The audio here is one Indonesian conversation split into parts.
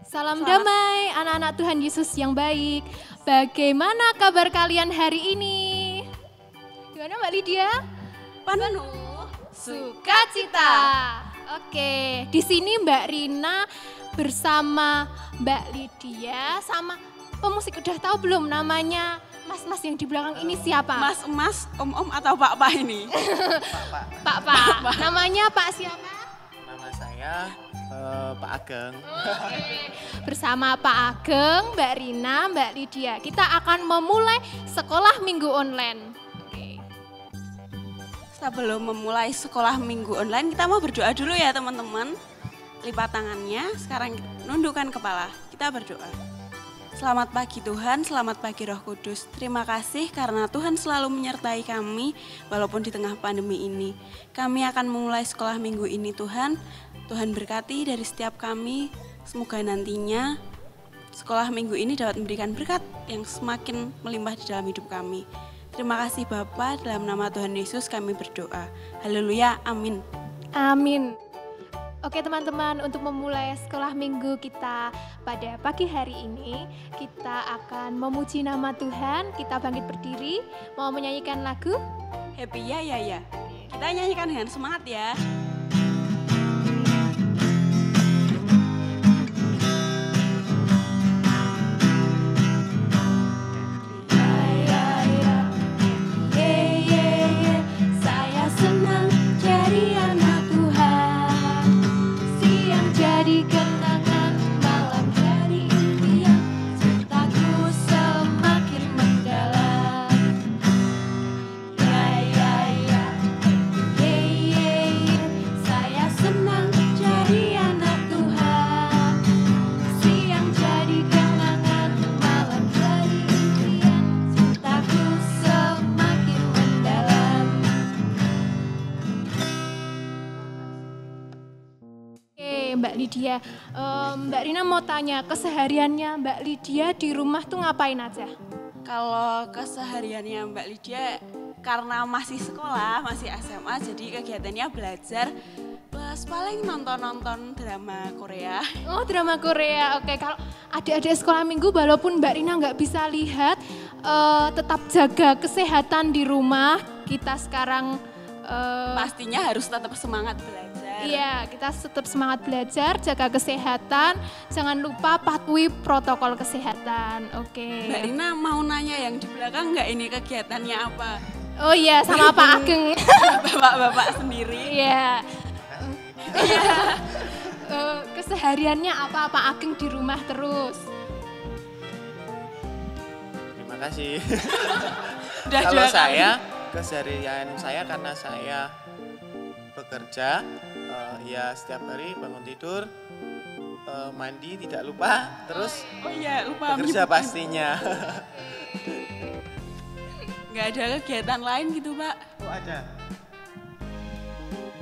Salam damai anak-anak Tuhan Yesus yang baik. Bagaimana kabar kalian hari ini? Gimana Mbak Lydia? Penuh Sukacita. Oke, di sini Mbak Rina bersama Mbak Lydia sama pemusik. Udah tahu belum namanya mas-mas yang di belakang ini siapa? Mas-mas, om-om atau pak-pak ini? Pak. Namanya Pak siapa? Nama saya Pak Ageng. Bersama Pak Ageng, Mbak Rina, Mbak Lydia, kita akan memulai sekolah minggu online. Oke. Sebelum memulai sekolah minggu online, kita mau berdoa dulu ya teman-teman. Lipat tangannya, sekarang nundukkan kepala, kita berdoa. Selamat pagi Tuhan, selamat pagi Roh Kudus. Terima kasih karena Tuhan selalu menyertai kami walaupun di tengah pandemi ini. Kami akan memulai sekolah minggu ini Tuhan. Tuhan berkati dari setiap kami. Semoga nantinya sekolah minggu ini dapat memberikan berkat yang semakin melimpah di dalam hidup kami. Terima kasih Bapa, dalam nama Tuhan Yesus kami berdoa. Haleluya, amin. Amin. Oke teman-teman, untuk memulai sekolah minggu kita pada pagi hari ini, kita akan memuji nama Tuhan. Kita bangkit berdiri, mau menyanyikan lagu Happy ya. Kita nyanyikan dengan semangat ya. Mbak Lydia, Mbak Rina mau tanya kesehariannya Mbak Lydia di rumah tuh ngapain aja? Kalau kesehariannya Mbak Lydia, karena masih sekolah, masih SMA, jadi kegiatannya belajar, plus paling nonton drama Korea. Oh, drama Korea. Oke, kalau adik-adik sekolah minggu walaupun Mbak Rina nggak bisa lihat, tetap jaga kesehatan di rumah. Kita sekarang pastinya harus tetap semangat belajar. Iya, kita tetap semangat belajar, jaga kesehatan, jangan lupa patuhi protokol kesehatan. Oke. Mbak Rina mau nanya yang di belakang nggak ini kegiatannya apa? Oh iya, sama Pak Ageng. Bapak-bapak sendiri. Iya. Kesehariannya apa Pak Ageng di rumah terus? Terima kasih. Udah Kalau dua kali. saya, keseharian saya karena saya bekerja, ya setiap hari bangun tidur, mandi tidak lupa, terus Oh iya, lupa bekerja menyebutkan. pastinya. Nggak ada kegiatan lain gitu Pak? Oh ada.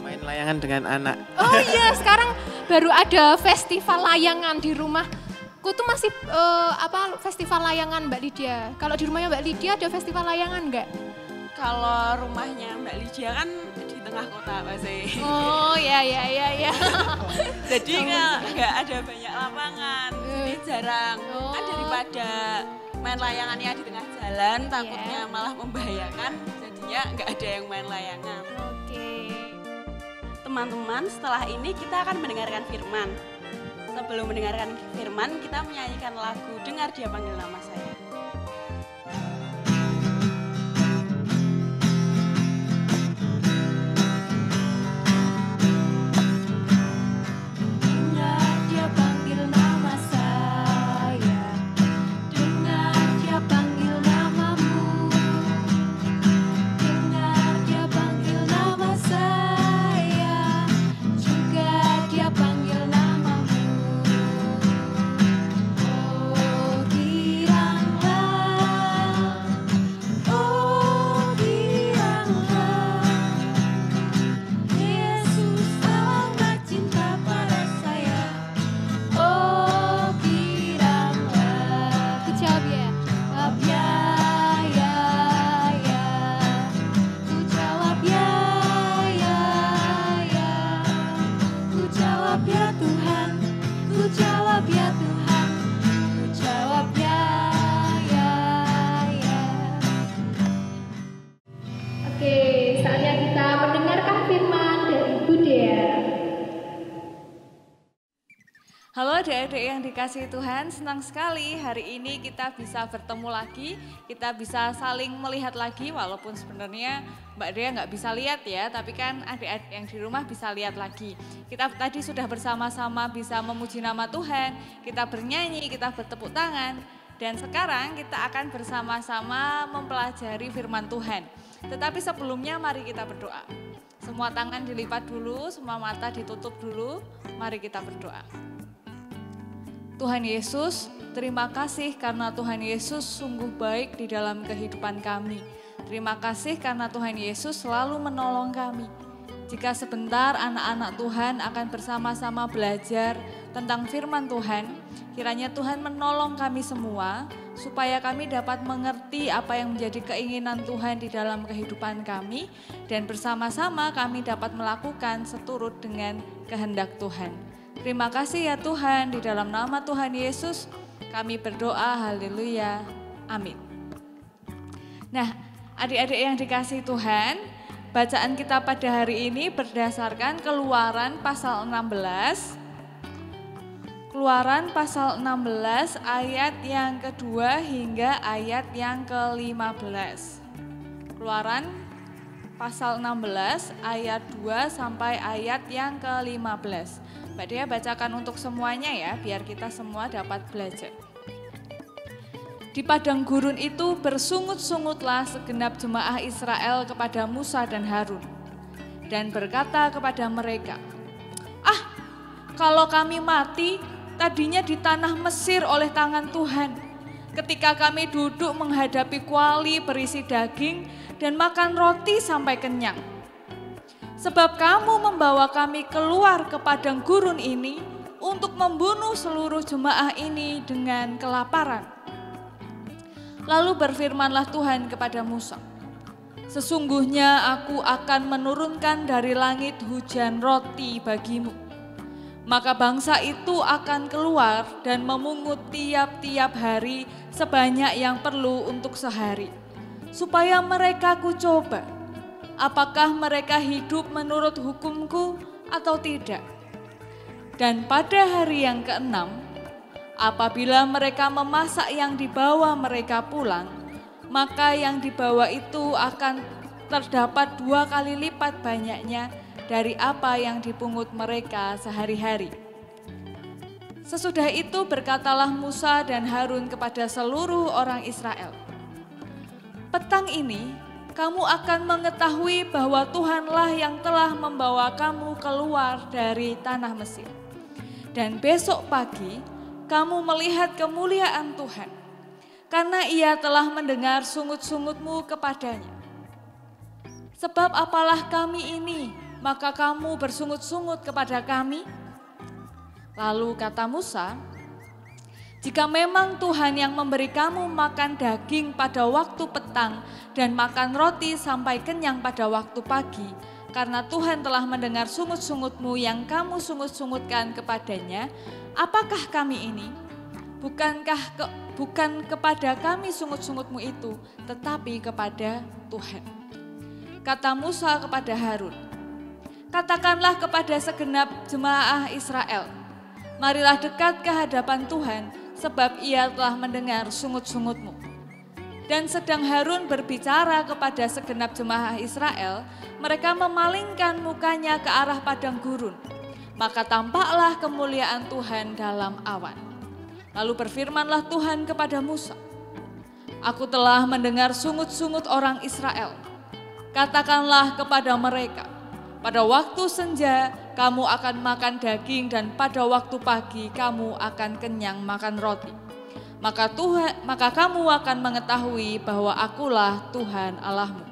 Main layangan dengan anak. Oh iya, sekarang baru ada festival layangan di rumah. Ku tuh masih festival layangan Mbak Lydia. Kalau di rumahnya Mbak Lydia ada festival layangan nggak? Kalau rumahnya Mbak Lydia kan di tengah kota pasti. Oh ya. Jadi nggak ada banyak lapangan, jadi jarang. Oh. Kan daripada main layangannya di tengah jalan, takutnya malah membahayakan, jadinya nggak ada yang main layangan. Oke. Teman-teman, setelah ini kita akan mendengarkan firman. Sebelum mendengarkan firman, kita menyanyikan lagu Dengar Dia Panggil Nama Saya. Dengar dia panggil nama saya, dengar dia panggil namamu, dengar dia panggil nama saya, juga dia panggil namamu. Oh, giranglah Halo adik-adik yang dikasihi Tuhan, senang sekali hari ini kita bisa bertemu lagi, kita bisa saling melihat lagi walaupun sebenarnya Mbak Dea nggak bisa lihat ya, tapi kan adik-adik yang di rumah bisa lihat lagi. Kita tadi sudah bersama-sama bisa memuji nama Tuhan, kita bernyanyi, kita bertepuk tangan, dan sekarang kita akan bersama-sama mempelajari firman Tuhan. Tetapi sebelumnya mari kita berdoa. Semua tangan dilipat dulu, semua mata ditutup dulu, mari kita berdoa. Tuhan Yesus, terima kasih karena Tuhan Yesus sungguh baik di dalam kehidupan kami. Terima kasih karena Tuhan Yesus selalu menolong kami. Jika sebentar anak-anak Tuhan akan bersama-sama belajar tentang firman Tuhan, kiranya Tuhan menolong kami semua supaya kami dapat mengerti apa yang menjadi keinginan Tuhan di dalam kehidupan kami dan bersama-sama kami dapat melakukan seturut dengan kehendak Tuhan. Terima kasih ya Tuhan, di dalam nama Tuhan Yesus kami berdoa, haleluya, amin. Nah, adik-adik yang dikasihi Tuhan, bacaan kita pada hari ini berdasarkan Keluaran pasal 16. Keluaran pasal 16 ayat yang kedua hingga ayat yang ke-15. Keluaran pasal 16 ayat 2 sampai ayat yang ke-15. Mbak Dea bacakan untuk semuanya ya, biar kita semua dapat belajar. Di padang gurun itu bersungut-sungutlah segenap jemaah Israel kepada Musa dan Harun. Dan berkata kepada mereka, kalau kami mati, tadinya di tanah Mesir oleh tangan Tuhan. Ketika kami duduk menghadapi kuali berisi daging dan makan roti sampai kenyang. Sebab kamu membawa kami keluar ke padang gurun ini untuk membunuh seluruh jemaah ini dengan kelaparan. Lalu berfirmanlah Tuhan kepada Musa, sesungguhnya aku akan menurunkan dari langit hujan roti bagimu. Maka bangsa itu akan keluar dan memungut tiap-tiap hari sebanyak yang perlu untuk sehari, supaya mereka kucoba, apakah mereka hidup menurut hukumku atau tidak. Dan pada hari yang keenam, apabila mereka memasak yang dibawa mereka pulang, maka yang dibawa itu akan terdapat 2 kali lipat banyaknya dari apa yang dipungut mereka sehari-hari. Sesudah itu berkatalah Musa dan Harun kepada seluruh orang Israel, petang ini kamu akan mengetahui bahwa Tuhanlah yang telah membawa kamu keluar dari tanah Mesir. Dan besok pagi kamu melihat kemuliaan Tuhan, karena Ia telah mendengar sungut-sungutmu kepadanya. Sebab apalah kami ini, maka kamu bersungut-sungut kepada kami? Lalu kata Musa, jika memang Tuhan yang memberi kamu makan daging pada waktu petang dan makan roti sampai kenyang pada waktu pagi, karena Tuhan telah mendengar sungut-sungutmu yang kamu sungut-sungutkan kepadanya, apakah kami ini? Bukan kepada kami sungut-sungutmu itu, tetapi kepada Tuhan. Kata Musa kepada Harun, katakanlah kepada segenap jemaah Israel, marilah dekat ke hadapan Tuhan, sebab Ia telah mendengar sungut-sungutmu. Dan sedang Harun berbicara kepada segenap jemaah Israel, mereka memalingkan mukanya ke arah padang gurun. Maka tampaklah kemuliaan Tuhan dalam awan. Lalu berfirmanlah Tuhan kepada Musa, aku telah mendengar sungut-sungut orang Israel. Katakanlah kepada mereka, pada waktu senja kamu akan makan daging dan pada waktu pagi kamu akan kenyang makan roti. Maka kamu akan mengetahui bahwa akulah Tuhan Allahmu.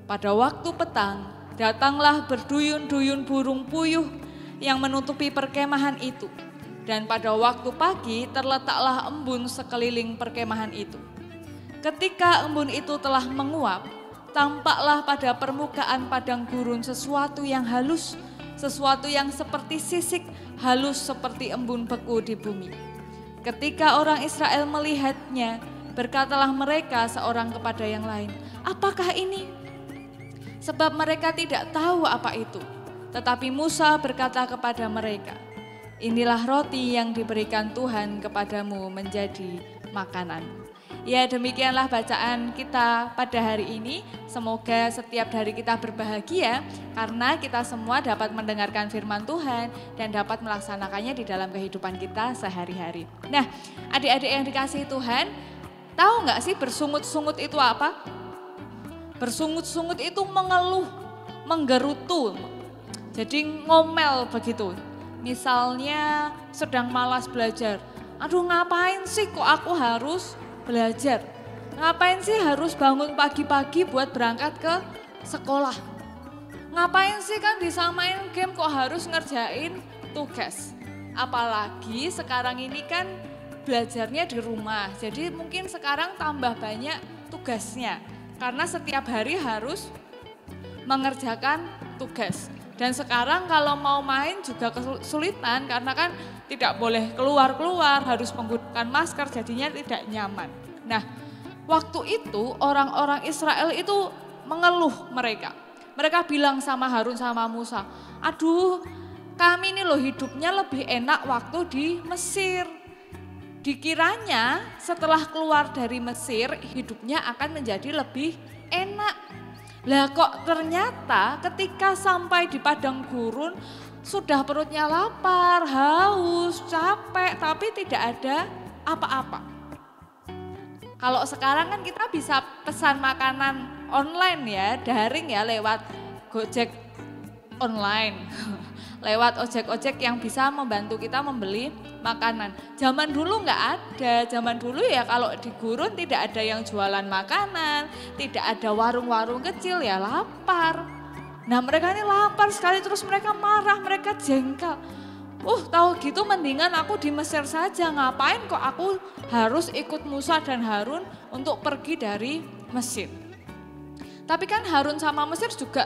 Pada waktu petang datanglah berduyun-duyun burung puyuh yang menutupi perkemahan itu. Dan pada waktu pagi terletaklah embun sekeliling perkemahan itu. Ketika embun itu telah menguap, tampaklah pada permukaan padang gurun sesuatu yang halus, sesuatu yang seperti sisik, halus seperti embun beku di bumi. Ketika orang Israel melihatnya, berkatalah mereka seorang kepada yang lain, apakah ini? Sebab mereka tidak tahu apa itu. Tetapi Musa berkata kepada mereka, Inilah roti yang diberikan Tuhan kepadamu menjadi makanan. Ya, demikianlah bacaan kita pada hari ini. Semoga setiap hari kita berbahagia karena kita semua dapat mendengarkan firman Tuhan dan dapat melaksanakannya di dalam kehidupan kita sehari-hari. Nah, adik-adik yang dikasihi Tuhan, tahu nggak sih bersungut-sungut itu apa? Bersungut-sungut itu mengeluh, menggerutu, jadi ngomel begitu. Misalnya sedang malas belajar, aduh ngapain sih kok aku harus belajar? Ngapain sih harus bangun pagi-pagi buat berangkat ke sekolah? Ngapain sih kan bisa main game kok harus ngerjain tugas? Apalagi sekarang ini kan belajarnya di rumah, jadi mungkin sekarang tambah banyak tugasnya. Karena setiap hari harus mengerjakan tugas. Dan sekarang kalau mau main juga kesulitan karena kan tidak boleh keluar-keluar, harus menggunakan masker, jadinya tidak nyaman. Nah, waktu itu orang-orang Israel itu mengeluh mereka. Mereka bilang sama Harun sama Musa, aduh kami ini loh hidupnya lebih enak waktu di Mesir. Dikiranya setelah keluar dari Mesir hidupnya akan menjadi lebih enak. Lah kok ternyata ketika sampai di padang gurun sudah perutnya lapar, haus, capek, tapi tidak ada apa-apa. Kalau sekarang kan kita bisa pesan makanan online ya, daring ya lewat Gojek online. Lewat ojek-ojek yang bisa membantu kita membeli makanan. Zaman dulu nggak ada, zaman dulu ya kalau di gurun tidak ada yang jualan makanan, tidak ada warung-warung kecil ya lapar. Nah mereka ini lapar sekali terus mereka marah, mereka jengkel. Tahu gitu mendingan aku di Mesir saja, ngapain kok aku harus ikut Musa dan Harun untuk pergi dari Mesir. Tapi kan Harun sama Mesir juga,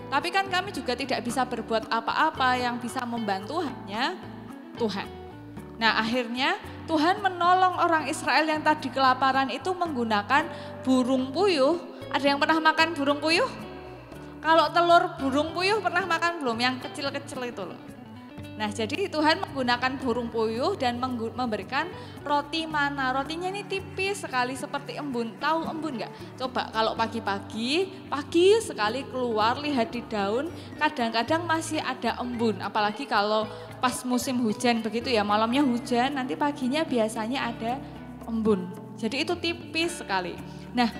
tapi kan kami juga tidak bisa berbuat apa-apa, yang bisa membantu hanya Tuhan. Nah akhirnya Tuhan menolong orang Israel yang tadi kelaparan itu menggunakan burung puyuh. Ada yang pernah makan burung puyuh? Kalau telur burung puyuh pernah makan belum? Yang kecil-kecil itu loh. Nah jadi Tuhan menggunakan burung puyuh dan memberikan roti mana. Rotinya ini tipis sekali seperti embun. Tahu embun enggak? Coba kalau pagi sekali keluar lihat di daun, kadang-kadang masih ada embun. Apalagi kalau pas musim hujan begitu ya, malamnya hujan, nanti paginya biasanya ada embun. Jadi itu tipis sekali. Nah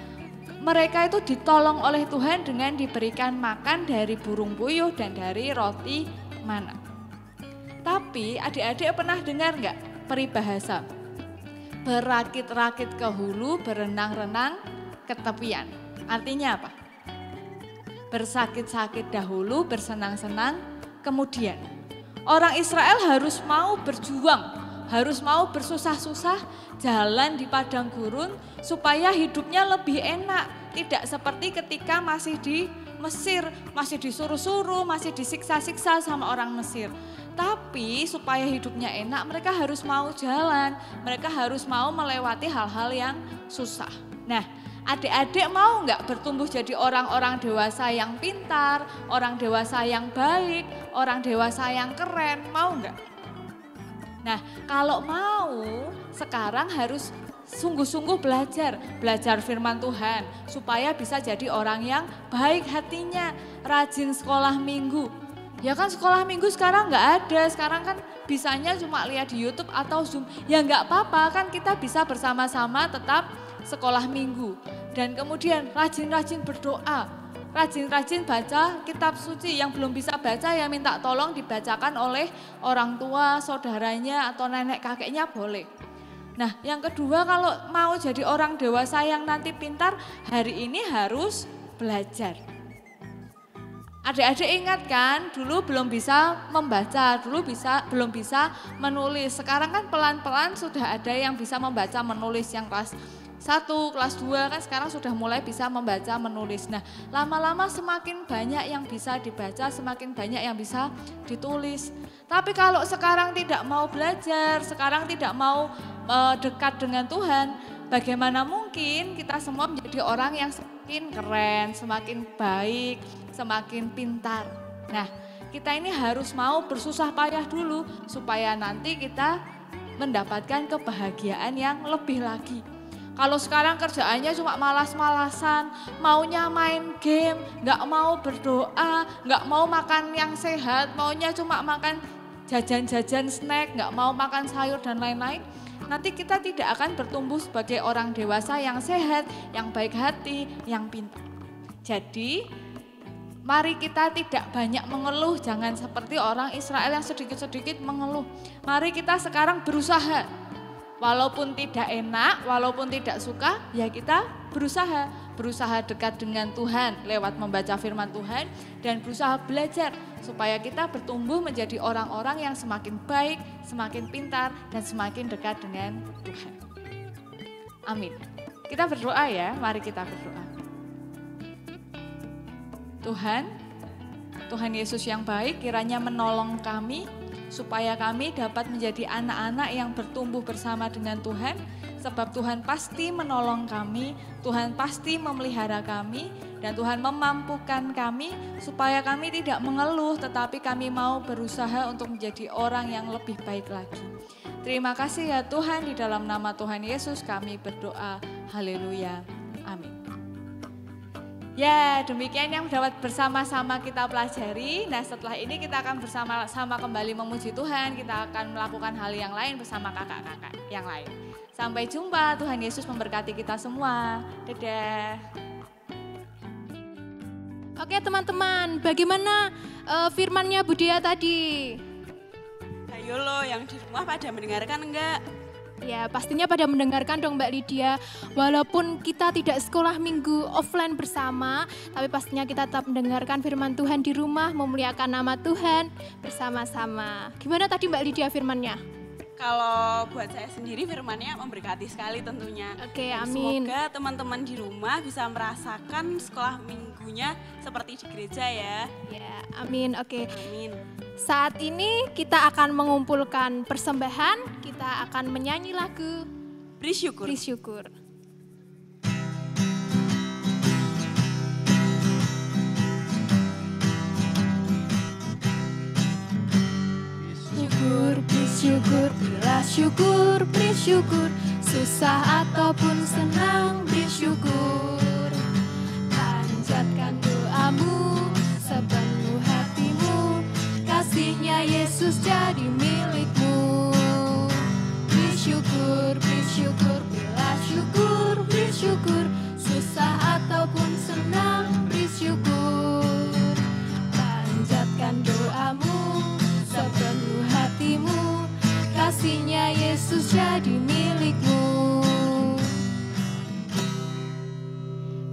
mereka itu ditolong oleh Tuhan dengan diberikan makan dari burung puyuh dan dari roti mana. Tapi adik-adik pernah dengar nggak peribahasa? Berakit-rakit ke hulu, berenang-renang ke tepian. Artinya apa? Bersakit-sakit dahulu, bersenang-senang kemudian. Orang Israel harus mau berjuang, harus mau bersusah-susah jalan di padang gurun supaya hidupnya lebih enak. Tidak seperti ketika masih di Mesir, masih disuruh-suruh, masih disiksa-siksa sama orang Mesir. Tapi supaya hidupnya enak mereka harus mau jalan, mereka harus mau melewati hal-hal yang susah. Nah adik-adik mau nggak bertumbuh jadi orang-orang dewasa yang pintar, orang dewasa yang baik, orang dewasa yang keren, mau nggak? Nah kalau mau sekarang harus sungguh-sungguh belajar firman Tuhan supaya bisa jadi orang yang baik hatinya, rajin sekolah minggu. Ya kan sekolah minggu sekarang nggak ada, sekarang kan bisanya cuma lihat di YouTube atau Zoom. Ya nggak apa-apa kan kita bisa bersama-sama tetap sekolah minggu. Dan kemudian rajin-rajin berdoa, rajin-rajin baca kitab suci. Yang belum bisa baca ya minta tolong dibacakan oleh orang tua, saudaranya atau nenek kakeknya boleh. Nah yang kedua kalau mau jadi orang dewasa yang nanti pintar, hari ini harus belajar. Adik-adik ingat kan dulu belum bisa membaca, belum bisa menulis. Sekarang kan pelan-pelan sudah ada yang bisa membaca menulis, yang kelas 1, kelas 2 kan sekarang sudah mulai bisa membaca menulis. Nah lama-lama semakin banyak yang bisa dibaca, semakin banyak yang bisa ditulis. Tapi kalau sekarang tidak mau belajar, sekarang tidak mau dekat dengan Tuhan, bagaimana mungkin kita semua menjadi orang yang semakin keren, semakin baik, semakin pintar. Nah kita ini harus mau bersusah payah dulu supaya nanti kita mendapatkan kebahagiaan yang lebih lagi. Kalau sekarang kerjaannya cuma malas-malasan, maunya main game, nggak mau berdoa, nggak mau makan yang sehat, maunya cuma makan jajan-jajan snack, nggak mau makan sayur dan lain-lain, nanti kita tidak akan bertumbuh sebagai orang dewasa yang sehat, yang baik hati, yang pintar. Jadi mari kita tidak banyak mengeluh, jangan seperti orang Israel yang sedikit-sedikit mengeluh. Mari kita sekarang berusaha. Walaupun tidak enak, walaupun tidak suka, ya kita berusaha. Berusaha dekat dengan Tuhan lewat membaca firman Tuhan dan berusaha belajar supaya kita bertumbuh menjadi orang-orang yang semakin baik, semakin pintar, dan semakin dekat dengan Tuhan. Amin. Kita berdoa ya, mari kita berdoa. Tuhan Yesus yang baik, kiranya menolong kami supaya kami dapat menjadi anak-anak yang bertumbuh bersama dengan Tuhan, sebab Tuhan pasti menolong kami, Tuhan pasti memelihara kami, dan Tuhan memampukan kami supaya kami tidak mengeluh, tetapi kami mau berusaha untuk menjadi orang yang lebih baik lagi. Terima kasih ya Tuhan, di dalam nama Tuhan Yesus kami berdoa. Haleluya. Amin. Ya, demikian yang dapat bersama-sama kita pelajari. Nah, setelah ini kita akan bersama-sama kembali memuji Tuhan. Kita akan melakukan hal yang lain bersama kakak-kakak yang lain. Sampai jumpa, Tuhan Yesus memberkati kita semua. Dadah. Oke teman-teman, bagaimana firmannya Bu Dia tadi? Ayo lo yang di rumah pada mendengarkan enggak? Ya, pastinya pada mendengarkan dong Mbak Lydia. Walaupun kita tidak sekolah minggu offline bersama, tapi pastinya kita tetap mendengarkan firman Tuhan di rumah, memuliakan nama Tuhan bersama-sama. Gimana tadi Mbak Lydia firmannya? Kalau buat saya sendiri firmannya memberkati sekali tentunya. Oke, Dan amin. Semoga teman-teman di rumah bisa merasakan sekolah minggunya seperti di gereja ya. Ya, amin. Oke. Amin. Saat ini kita akan mengumpulkan persembahan, kita akan menyanyi lagu Beri syukur. Beri Syukur. Syukur, beri syukur, berilah syukur, beri syukur, susah ataupun senang, beri syukur. Panjatkan doamu sepenuh hatimu, kasihnya Yesus jadi milikmu. Beri syukur, berilah syukur, beri syukur, susah ataupun senang, beri syukur. Panjatkan doamu sepenuh hatimu, kasihnya Yesus jadi milikmu.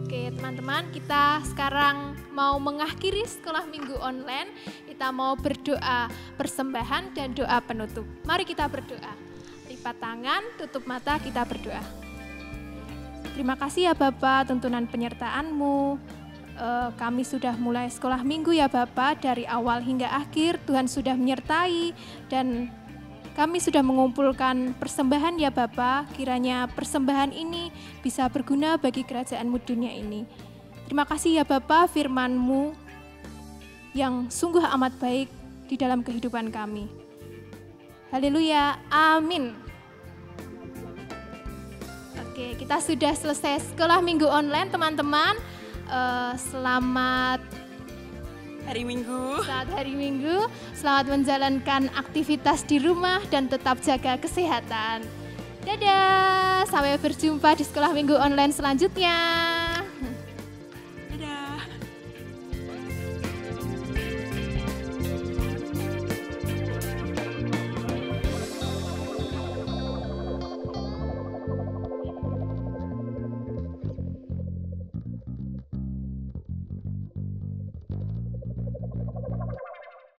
Oke teman-teman, kita sekarang mau mengakhiri sekolah minggu online. Kita mau berdoa persembahan dan doa penutup. Mari kita berdoa. Lipat tangan, tutup mata, kita berdoa. Terima kasih ya Bapak tuntunan penyertaan-Mu. Kami sudah mulai sekolah minggu ya Bapak, dari awal hingga akhir Tuhan sudah menyertai dan kami sudah mengumpulkan persembahan ya Bapak. Kiranya persembahan ini bisa berguna bagi kerajaan-Mu dunia ini. Terima kasih ya Bapak, firman-Mu yang sungguh amat baik di dalam kehidupan kami. Haleluya, amin. Oke, kita sudah selesai sekolah minggu online teman-teman. Selamat Hari Minggu. Selamat hari Minggu, selamat menjalankan aktivitas di rumah dan tetap jaga kesehatan. Dadah, sampai berjumpa di sekolah minggu online selanjutnya.